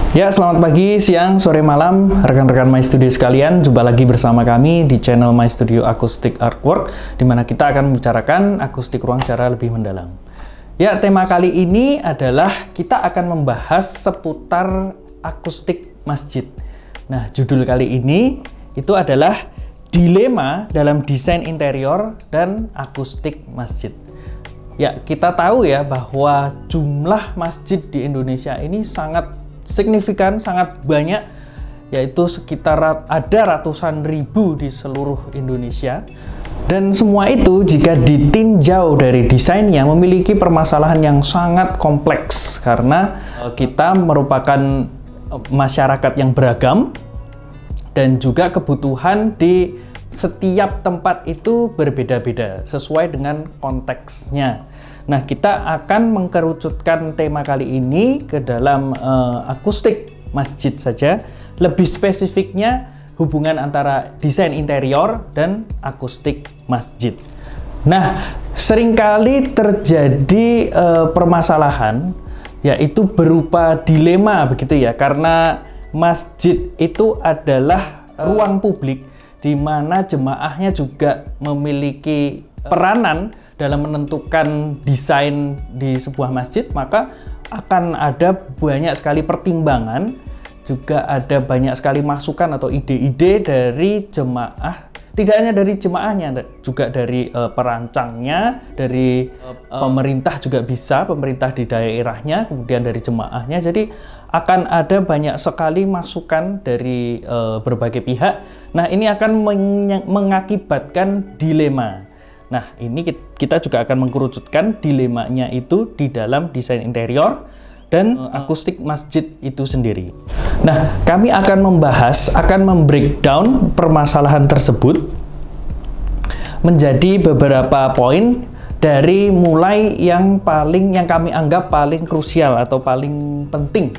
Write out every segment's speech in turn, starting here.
Ya, selamat pagi, siang, sore, malam, rekan-rekan My Studio sekalian. Jumpa lagi bersama kami di channel My Studio Acoustic Artwork, di mana kita akan membicarakan akustik ruang secara lebih mendalam. Ya, tema kali ini adalah kita akan membahas seputar akustik masjid. Nah, judul kali ini itu adalah dilema dalam desain interior dan akustik masjid. Ya, kita tahu ya bahwa jumlah masjid di Indonesia ini sangat signifikan, sangat banyak, yaitu sekitar ada ratusan ribu di seluruh Indonesia. Dan semua itu jika ditinjau dari desainnya memiliki permasalahan yang sangat kompleks karena kita merupakan masyarakat yang beragam dan juga kebutuhan di setiap tempat itu berbeda-beda sesuai dengan konteksnya. Nah, kita akan mengkerucutkan tema kali ini ke dalam akustik masjid saja. Lebih spesifiknya hubungan antara desain interior dan akustik masjid. Nah, seringkali terjadi permasalahan, yaitu berupa dilema begitu ya, karena masjid itu adalah ruang publik di mana jemaahnya juga memiliki peranan dalam menentukan desain di sebuah masjid, maka akan ada banyak sekali pertimbangan, juga ada banyak sekali masukan atau ide-ide dari jemaah, tidak hanya dari jemaahnya, juga dari perancangnya, dari pemerintah juga bisa, pemerintah di daerahnya, kemudian dari jemaahnya. Jadi akan ada banyak sekali masukan dari berbagai pihak. Nah, ini akan mengakibatkan dilema. Nah, ini kita juga akan mengkerucutkan dilemanya itu di dalam desain interior dan akustik masjid itu sendiri. Nah, kami akan membahas, akan membreakdown permasalahan tersebut menjadi beberapa poin, dari mulai yang kami anggap paling krusial atau paling penting.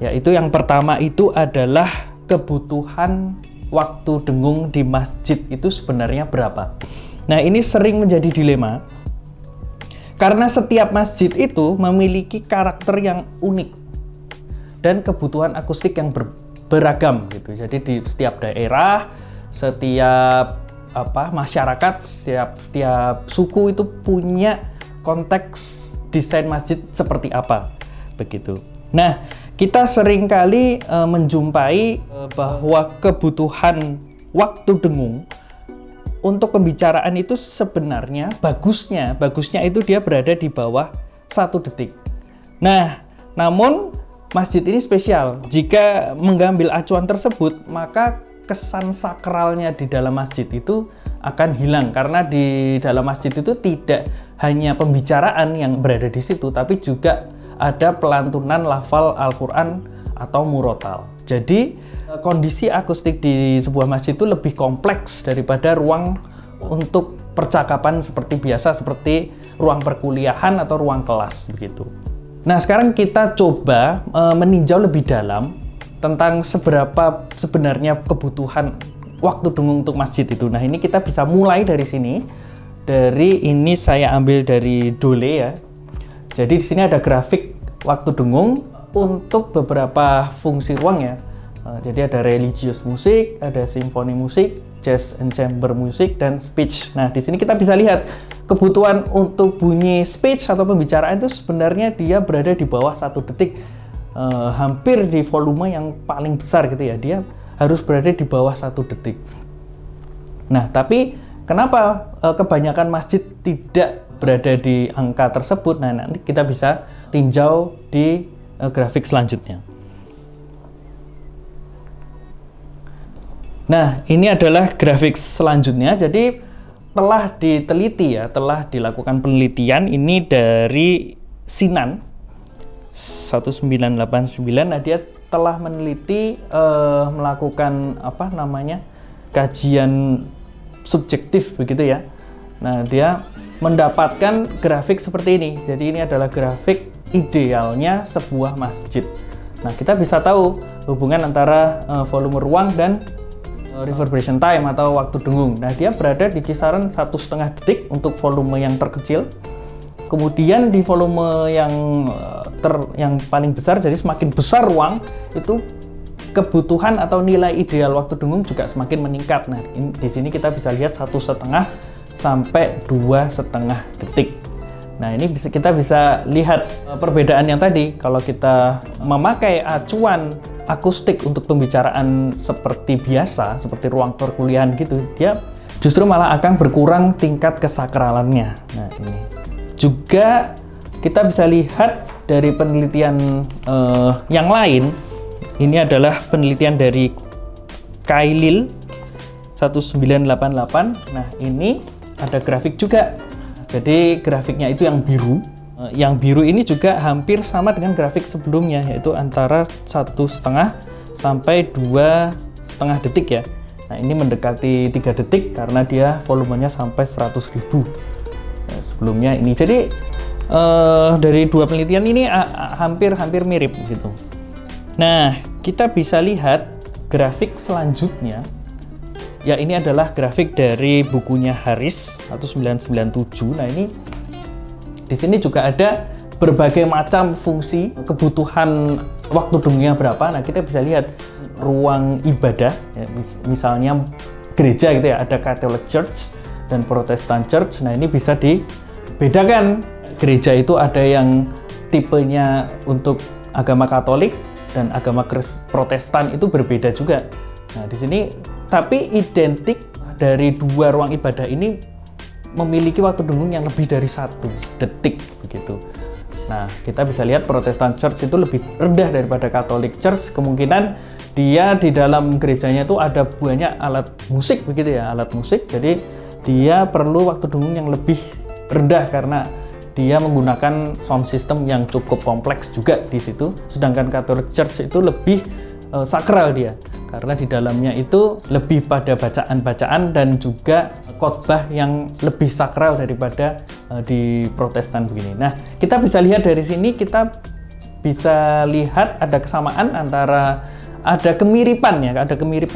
Yaitu yang pertama itu adalah kebutuhan waktu dengung di masjid itu sebenarnya berapa. Nah, ini sering menjadi dilema karena setiap masjid itu memiliki karakter yang unik dan kebutuhan akustik yang beragam gitu. Jadi di setiap daerah, setiap masyarakat, setiap suku itu punya konteks desain masjid seperti apa begitu. Nah, kita seringkali menjumpai bahwa kebutuhan waktu dengung untuk pembicaraan itu sebenarnya bagusnya itu dia berada di bawah 1 detik. Nah, namun masjid ini spesial. Jika mengambil acuan tersebut, maka kesan sakralnya di dalam masjid itu akan hilang, karena di dalam masjid itu tidak hanya pembicaraan yang berada di situ, tapi juga ada pelantunan lafal Al-Quran atau murotal. Jadi kondisi akustik di sebuah masjid itu lebih kompleks daripada ruang untuk percakapan seperti biasa, seperti ruang perkuliahan atau ruang kelas begitu. Nah, sekarang kita coba meninjau lebih dalam tentang seberapa sebenarnya kebutuhan waktu dengung untuk masjid itu. Nah, ini kita bisa mulai dari sini. Dari ini saya ambil dari Dole ya. Jadi di sini ada grafik waktu dengung untuk beberapa fungsi ruang ya. Jadi ada religious musik, ada symphony musik, jazz and chamber musik, dan speech. Nah, di sini kita bisa lihat kebutuhan untuk bunyi speech atau pembicaraan itu sebenarnya dia berada di bawah 1 detik. Hampir di volume yang paling besar gitu ya. Dia harus berada di bawah 1 detik. Nah, tapi kenapa kebanyakan masjid tidak berada di angka tersebut? Nah, nanti kita bisa tinjau di grafik selanjutnya. Nah, ini adalah grafik selanjutnya. Jadi telah diteliti ya, telah dilakukan penelitian ini dari Sinan 1989. Nah, dia telah meneliti melakukan kajian subjektif begitu ya. Nah, dia mendapatkan grafik seperti ini. Jadi ini adalah grafik idealnya sebuah masjid. Nah, kita bisa tahu hubungan antara volume ruang dan reverberation time atau waktu dengung. Nah, dia berada di kisaran 1,5 detik untuk volume yang terkecil. Kemudian di volume yang diameter yang paling besar, jadi semakin besar ruang itu kebutuhan atau nilai ideal waktu dengung juga semakin meningkat. Nah, di sini kita bisa lihat 1,5 sampai 2,5 detik. Nah, ini kita bisa lihat perbedaan yang tadi. Kalau kita memakai acuan akustik untuk pembicaraan seperti biasa, seperti ruang perkuliahan gitu, dia justru malah akan berkurang tingkat kesakralannya. Nah, ini juga kita bisa lihat dari penelitian yang lain. Ini adalah penelitian dari Kailil 1988. Nah, ini ada grafik juga. Jadi grafiknya itu yang biru. Yang biru ini juga hampir sama dengan grafik sebelumnya, yaitu antara 1,5 sampai 2,5 detik ya. Nah, ini mendekati 3 detik karena dia volumenya sampai 100.000. Nah, sebelumnya ini. Jadi dari dua penelitian ini hampir mirip gitu. Nah, kita bisa lihat grafik selanjutnya. Ya, ini adalah grafik dari bukunya Harris 1997. Nah, ini di sini juga ada berbagai macam fungsi, kebutuhan waktu dengungnya berapa. Nah, kita bisa lihat ruang ibadah, ya, misalnya gereja gitu ya, ada Catholic Church dan Protestant Church. Nah, ini bisa dibedakan. Gereja itu ada yang tipenya untuk agama Katolik dan agama Protestan itu berbeda juga. Nah, di sini tapi identik dari dua ruang ibadah ini memiliki waktu dengung yang lebih dari 1 detik begitu. Nah, kita bisa lihat Protestant Church itu lebih rendah daripada Catholic Church. Kemungkinan dia di dalam gerejanya itu ada banyak alat musik begitu ya, alat musik. Jadi dia perlu waktu dengung yang lebih rendah karena dia menggunakan sound system yang cukup kompleks juga di situ. Sedangkan Catholic Church itu lebih sakral dia, karena di dalamnya itu lebih pada bacaan-bacaan dan juga khotbah yang lebih sakral daripada di Protestan begini. Nah, kita bisa lihat dari sini, kita bisa lihat ada kesamaan antara, ada kemiripan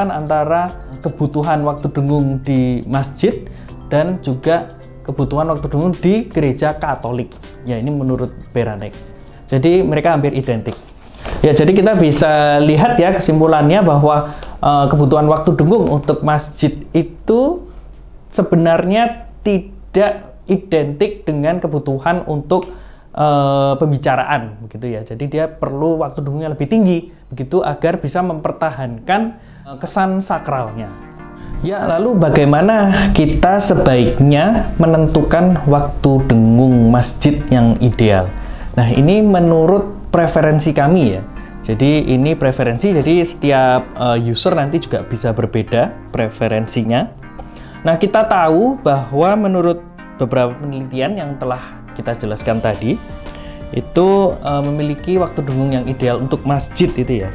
antara kebutuhan waktu dengung di masjid dan juga kebutuhan waktu dengung di gereja Katolik. Ya, ini menurut Beranek. Jadi mereka hampir identik. Ya, jadi kita bisa lihat ya kesimpulannya bahwa kebutuhan waktu dengung untuk masjid itu sebenarnya tidak identik dengan kebutuhan untuk pembicaraan begitu ya. Jadi dia perlu waktu dengungnya lebih tinggi begitu agar bisa mempertahankan kesan sakralnya. Ya, lalu bagaimana kita sebaiknya menentukan waktu dengung masjid yang ideal? Nah, ini menurut preferensi kami ya. Jadi ini preferensi, jadi setiap user nanti juga bisa berbeda preferensinya. Nah, kita tahu bahwa menurut beberapa penelitian yang telah kita jelaskan tadi, itu memiliki waktu dengung yang ideal untuk masjid itu ya,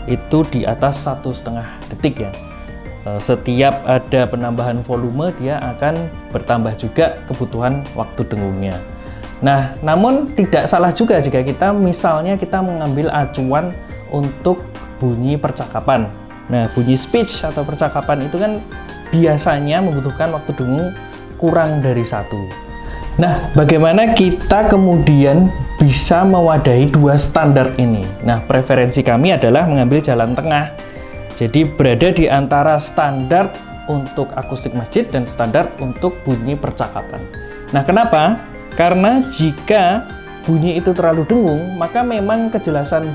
itu di atas 1,5 detik ya. Setiap ada penambahan volume, dia akan bertambah juga kebutuhan waktu dengungnya. Nah, namun tidak salah juga jika kita misalnya kita mengambil acuan untuk bunyi percakapan. Nah, bunyi speech atau percakapan itu kan biasanya membutuhkan waktu dengung kurang dari 1. Nah, bagaimana kita kemudian bisa mewadahi dua standar ini? Nah, preferensi kami adalah mengambil jalan tengah. Jadi berada di antara standar untuk akustik masjid dan standar untuk bunyi percakapan. Nah, kenapa? Karena jika bunyi itu terlalu dengung, maka memang kejelasan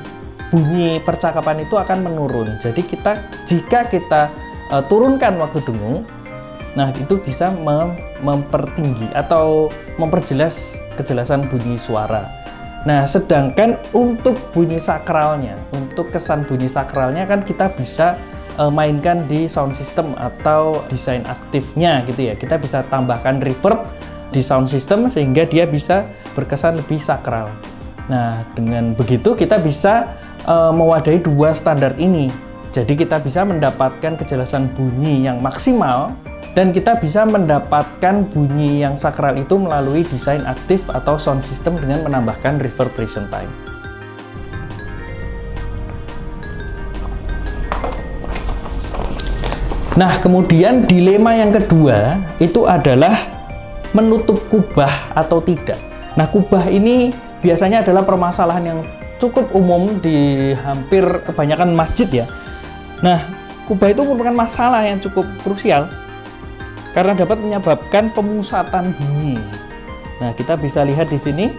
bunyi percakapan itu akan menurun. Jadi jika kita turunkan waktu dengung, nah itu bisa mempertinggi atau memperjelas kejelasan bunyi suara. Nah, sedangkan untuk bunyi sakralnya, untuk kesan bunyi sakralnya kan kita bisa mainkan di sound system atau desain aktifnya gitu ya. Kita bisa tambahkan reverb di sound system sehingga dia bisa berkesan lebih sakral. Nah, dengan begitu kita bisa mewadahi dua standar ini. Jadi kita bisa mendapatkan kejelasan bunyi yang maksimal dan kita bisa mendapatkan bunyi yang sakral itu melalui desain aktif atau sound system dengan menambahkan reverberation time. Nah, kemudian dilema yang kedua itu adalah menutup kubah atau tidak. Nah, kubah ini biasanya adalah permasalahan yang cukup umum di hampir kebanyakan masjid ya. Nah, kubah itu merupakan masalah yang cukup krusial karena dapat menyebabkan pemusatan bunyi. Nah, kita bisa lihat di sini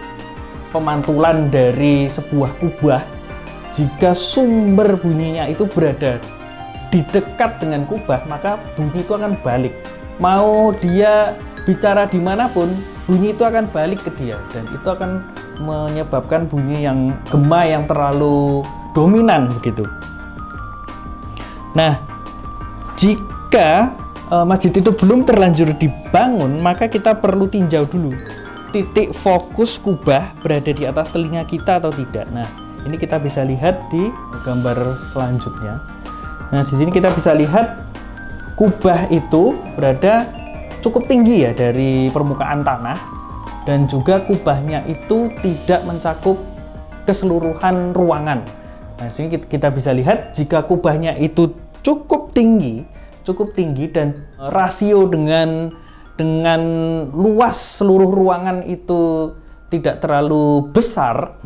pemantulan dari sebuah kubah. Jika sumber bunyinya itu berada di dekat dengan kubah, maka bunyi itu akan balik. Mau dia bicara dimanapun, bunyi itu akan balik ke dia, dan itu akan menyebabkan bunyi yang gema yang terlalu dominan begitu. Nah, jika masjid itu belum terlanjur dibangun, maka kita perlu tinjau dulu titik fokus kubah berada di atas telinga kita atau tidak. Nah, ini kita bisa lihat di gambar selanjutnya. Nah, di sini kita bisa lihat kubah itu berada cukup tinggi ya dari permukaan tanah, dan juga kubahnya itu tidak mencakup keseluruhan ruangan. Nah, di sini kita bisa lihat jika kubahnya itu cukup tinggi dan rasio dengan luas seluruh ruangan itu tidak terlalu besar.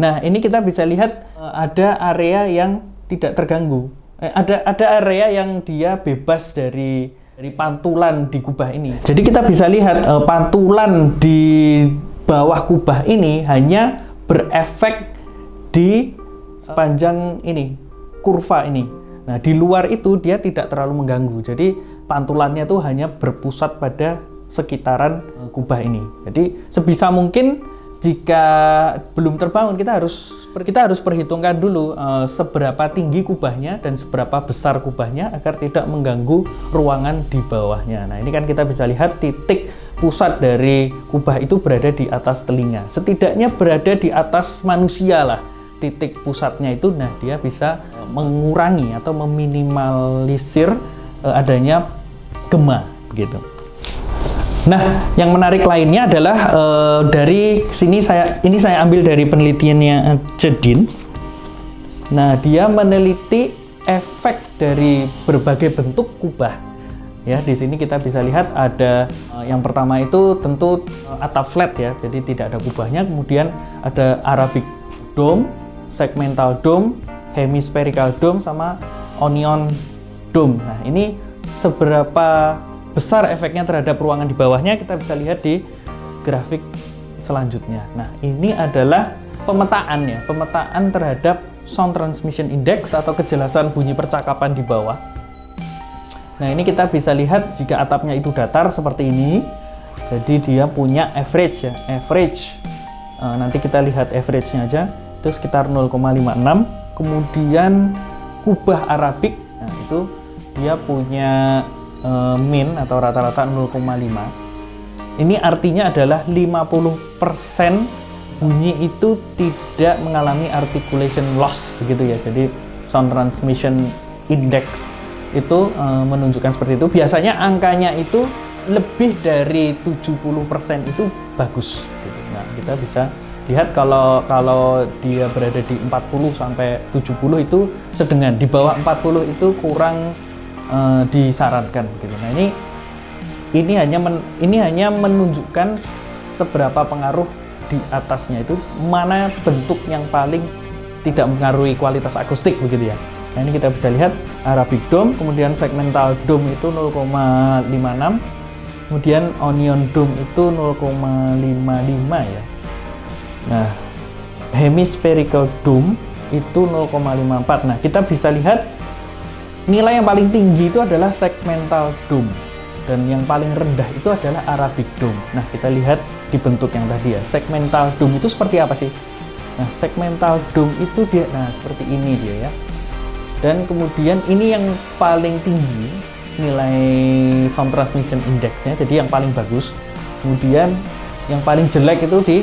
Nah, ini kita bisa lihat ada area yang tidak terganggu. Ada area yang dia bebas dari pantulan di kubah ini. Jadi kita bisa lihat pantulan di bawah kubah ini hanya berefek di sepanjang ini, kurva ini. Nah, di luar itu dia tidak terlalu mengganggu. Jadi pantulannya tuh hanya berpusat pada sekitaran kubah ini. Jadi sebisa mungkin jika belum terbangun, kita harus perhitungkan dulu seberapa tinggi kubahnya dan seberapa besar kubahnya agar tidak mengganggu ruangan di bawahnya. Nah, ini kan kita bisa lihat titik pusat dari kubah itu berada di atas telinga. Setidaknya berada di atas manusia lah titik pusatnya itu. Nah, dia bisa mengurangi atau meminimalisir adanya gema gitu. Nah, yang menarik lainnya adalah dari sini saya ambil dari penelitiannya Jedin. Nah, dia meneliti efek dari berbagai bentuk kubah. Ya, di sini kita bisa lihat ada yang pertama itu tentu atap flat ya, jadi tidak ada kubahnya. Kemudian ada Arabic dome, segmental dome, hemispherical dome, sama onion dome. Nah, ini seberapa besar efeknya terhadap ruangan di bawahnya kita bisa lihat di grafik selanjutnya. Nah, ini adalah pemetaan terhadap sound transmission index atau kejelasan bunyi percakapan di bawah. Nah, ini kita bisa lihat jika atapnya itu datar seperti ini, jadi dia punya average ya, nanti kita lihat average-nya aja, itu sekitar 0,56. Kemudian kubah Arabik, nah itu dia punya min atau rata-rata 0,5. Ini artinya adalah 50% bunyi itu tidak mengalami articulation loss begitu ya. Jadi sound transmission index itu menunjukkan seperti itu. Biasanya angkanya itu lebih dari 70% itu bagus gitu. Nah, kita bisa lihat kalau dia berada di 40 sampai 70 itu sedengan. Di bawah 40 itu kurang disarankan gitu. Nah, ini hanya menunjukkan seberapa pengaruh di atasnya itu, mana bentuk yang paling tidak mengaruhi kualitas akustik begitu ya. Nah, ini kita bisa lihat Arabic dome, kemudian segmental dome itu 0,56, kemudian onion dome itu 0,55 ya. Nah, hemispherical dome itu 0,54. Nah, kita bisa lihat nilai yang paling tinggi itu adalah segmental dome, dan yang paling rendah itu adalah Arabic dome. Nah, kita lihat di bentuk yang tadi ya. Segmental dome itu seperti apa sih? Nah, segmental dome itu dia, nah seperti ini dia ya. Dan kemudian ini yang paling tinggi nilai sound transmission index-nya, jadi yang paling bagus. Kemudian yang paling jelek itu di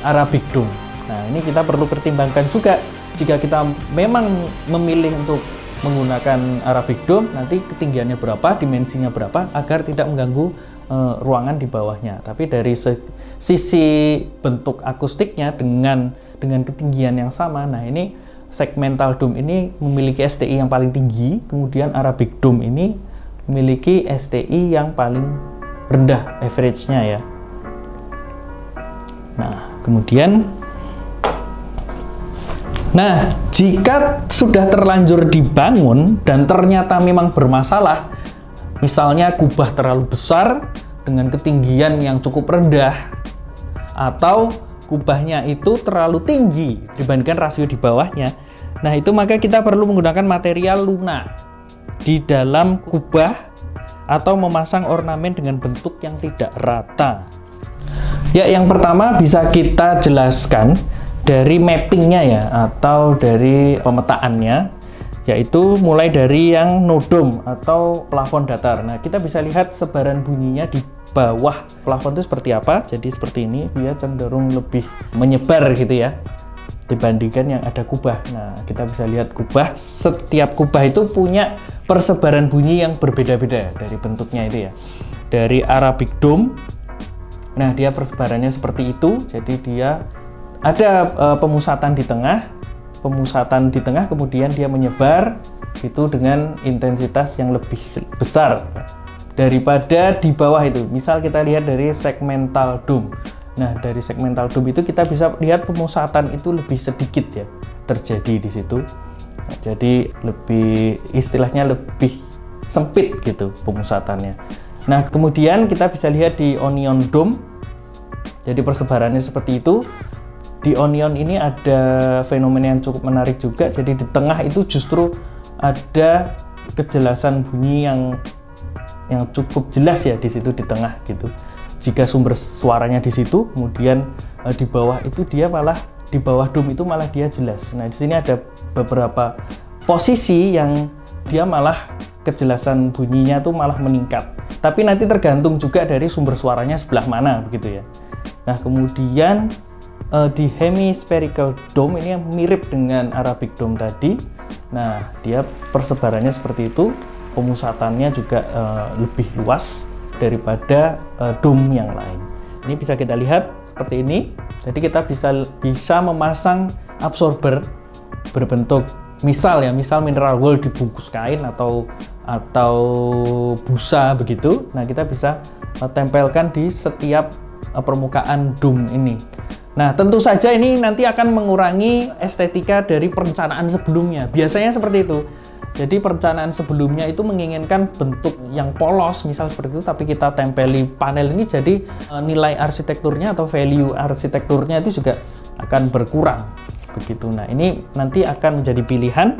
Arabic dome. Nah, ini kita perlu pertimbangkan juga jika kita memang memilih untuk menggunakan Arabic dome, nanti ketinggiannya berapa, dimensinya berapa, agar tidak mengganggu ruangan di bawahnya. Tapi dari sisi bentuk akustiknya dengan ketinggian yang sama, nah ini segmental dome ini memiliki STI yang paling tinggi, kemudian Arabic dome ini memiliki STI yang paling rendah, average-nya ya. Nah, Kemudian, nah, jika sudah terlanjur dibangun dan ternyata memang bermasalah, misalnya kubah terlalu besar dengan ketinggian yang cukup rendah, atau kubahnya itu terlalu tinggi dibandingkan rasio di bawahnya, nah itu maka kita perlu menggunakan material luna di dalam kubah atau memasang ornamen dengan bentuk yang tidak rata. Ya, yang pertama bisa kita jelaskan dari mappingnya ya, atau dari pemetaannya, yaitu mulai dari yang no dome atau plafon datar. Nah, kita bisa lihat sebaran bunyinya di bawah plafon itu seperti apa. Jadi seperti ini, dia cenderung lebih menyebar gitu ya, dibandingkan yang ada kubah. Nah, kita bisa lihat kubah, setiap kubah itu punya persebaran bunyi yang berbeda-beda dari bentuknya itu ya. Dari Arabic Dome, nah dia persebarannya seperti itu, jadi dia ada pemusatan di tengah, kemudian dia menyebar itu dengan intensitas yang lebih besar daripada di bawah itu. Misal kita lihat dari segmental dome. Nah, dari segmental dome itu kita bisa lihat pemusatan itu lebih sedikit ya terjadi di situ. Nah, jadi lebih, istilahnya lebih sempit gitu pemusatannya. Nah, kemudian kita bisa lihat di onion dome. Jadi persebarannya seperti itu. Di onion ini ada fenomena yang cukup menarik juga. Jadi di tengah itu justru ada kejelasan bunyi yang cukup jelas ya di situ di tengah gitu. Jika sumber suaranya di situ, kemudian di bawah itu dia malah, di bawah dome itu malah dia jelas. Nah, di sini ada beberapa posisi yang dia malah kejelasan bunyinya tuh malah meningkat. Tapi nanti tergantung juga dari sumber suaranya sebelah mana begitu ya. Nah, kemudian di hemispherical dome ini yang mirip dengan Arabic Dome tadi. Nah, dia persebarannya seperti itu, pemusatannya juga lebih luas daripada dome yang lain. Ini bisa kita lihat seperti ini. Jadi kita bisa memasang absorber berbentuk misal mineral wool dibungkus kain atau busa begitu. Nah, kita bisa tempelkan di setiap permukaan dome ini. Nah, tentu saja ini nanti akan mengurangi estetika dari perencanaan sebelumnya. Biasanya seperti itu. Jadi perencanaan sebelumnya itu menginginkan bentuk yang polos, misal seperti itu, tapi kita tempeli panel ini, jadi nilai arsitekturnya atau value arsitekturnya itu juga akan berkurang. Begitu. Nah, ini nanti akan menjadi pilihan.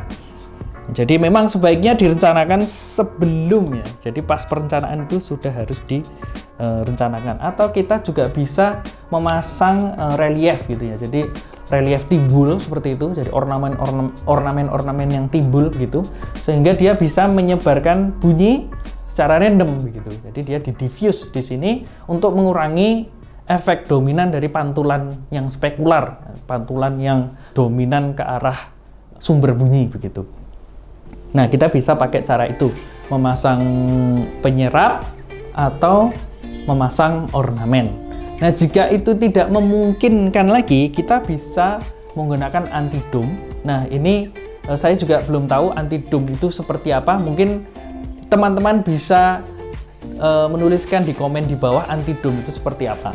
Jadi memang sebaiknya direncanakan sebelumnya. Jadi pas perencanaan itu sudah harus direncanakan. Atau kita juga bisa memasang relief gitu ya. Jadi relief timbul seperti itu. Jadi ornamen yang timbul gitu, sehingga dia bisa menyebarkan bunyi secara random begitu. Jadi dia di-diffuse di sini untuk mengurangi efek dominan dari pantulan yang spekular, pantulan yang dominan ke arah sumber bunyi begitu. Nah, kita bisa pakai cara itu, memasang penyerap atau memasang ornamen. Nah, jika itu tidak memungkinkan lagi, kita bisa menggunakan anti-dome. Nah, ini saya juga belum tahu anti-dome itu seperti apa. Mungkin teman-teman bisa menuliskan di komen di bawah anti-dome itu seperti apa.